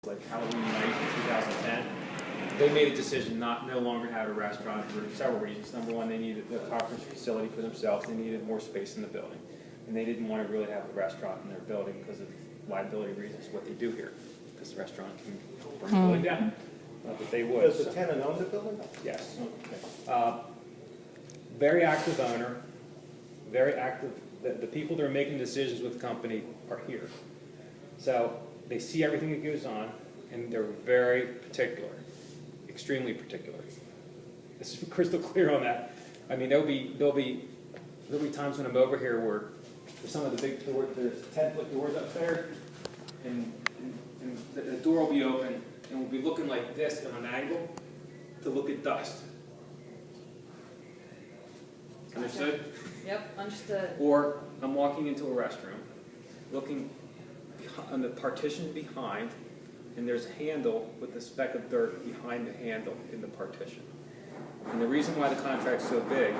like Halloween night in 2010, they made a decision no longer to have a restaurant for several reasons. Number one, they needed a conference facility for themselves. They needed more space in the building. And they didn't want to really have a restaurant in their building because of liability reasons, what they do here. Because the restaurant can burn the building down. Not that they would. Does the tenant own the building? Yes. Okay. Very active owner, very active. The people that are making decisions with the company are here. So they see everything that goes on, and they're very particular, extremely particular. This is crystal clear on that. I mean, there'll be times when I'm over here where there's some of the big doors, there's 10-foot doors upstairs, and the door will be open, and we'll be looking like this at an angle to look at dust. Understood? Yep, understood. Or I'm walking into a restroom, looking on the partition behind, and there's a handle with a speck of dirt behind the handle in the partition. And the reason why the contract's so big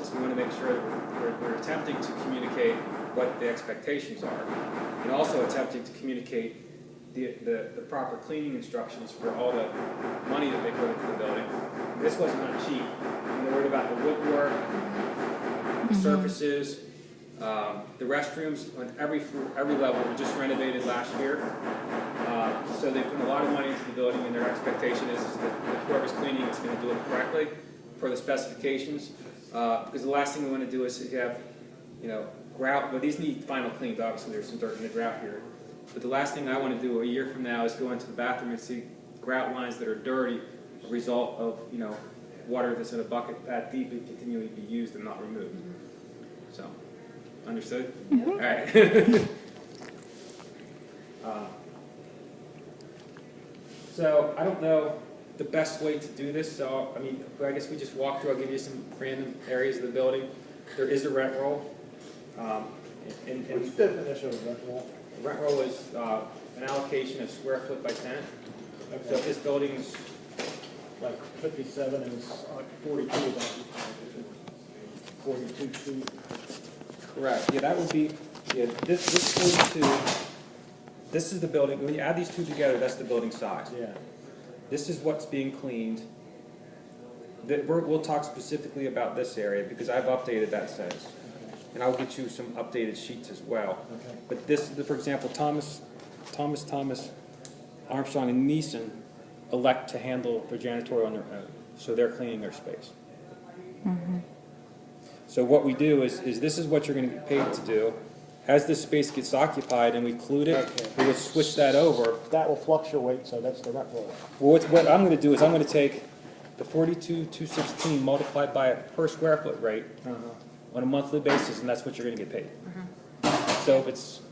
is we want to make sure that we're attempting to communicate what the expectations are, and also attempting to communicate the proper cleaning instructions for all the money that they put into the building. This was not cheap. And they're worried about the woodwork, the surfaces, the restrooms on every level were just renovated last year. So they put a lot of money into the building, and their expectation is that whoever's cleaning is going to do it correctly for the specifications. Because the last thing we want to do is have, grout. But these need final cleans. Obviously, there's some dirt in the grout here. But the last thing I want to do a year from now is go into the bathroom and see grout lines that are dirty, a result of water that's in a bucket that deep and continually be used and not removed. So, understood? Yep. All right. So I don't know the best way to do this. So I guess we just walk through. I'll give you some random areas of the building. There is a rent roll. What's the definition of rent roll? Rent roll is an allocation of square foot by tenant. So if this building is Like 57 and it's like 42 about 42 feet. correct, yeah, that would be this 42. This is the building. When you add these two together, that's the building size. Yeah. This is what's being cleaned. We'll talk specifically about this area because I've updated that since. And I'll get you some updated sheets as well. Okay. But this, for example, Thomas, Armstrong, and Neeson elect to handle their janitorial on their own. So they're cleaning their space. So what we do is this is what you're going to get paid to do. As this space gets occupied and we include it, Okay. we will switch that over. That will fluctuate, so that's the rent roll. Well, what I'm going to do is I'm going to take the 42,216 multiplied by a per square foot rate on a monthly basis, and that's what you're going to get paid. So if it's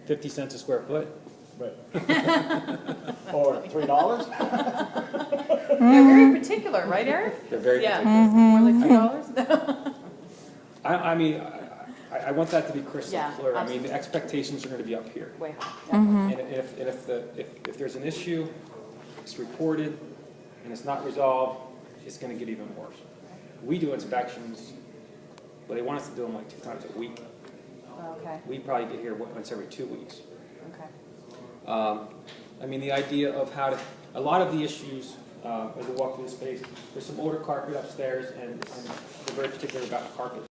50 cents a square foot, Right. Or $3? They're very particular, right, Eric? they're very Yeah. particular. More like $3? I want that to be crystal Yeah, clear. I mean, absolutely. the expectations are going to be up here. Way high. And if there's an issue, it's reported, and it's not resolved, it's going to get even worse. We do inspections, but they want us to do them like 2 times a week. Okay, We probably get here once every 2 weeks. okay. The idea of how to, a lot of the issues, as we walk through the space, there's some older carpet upstairs, and they're very particular about carpet.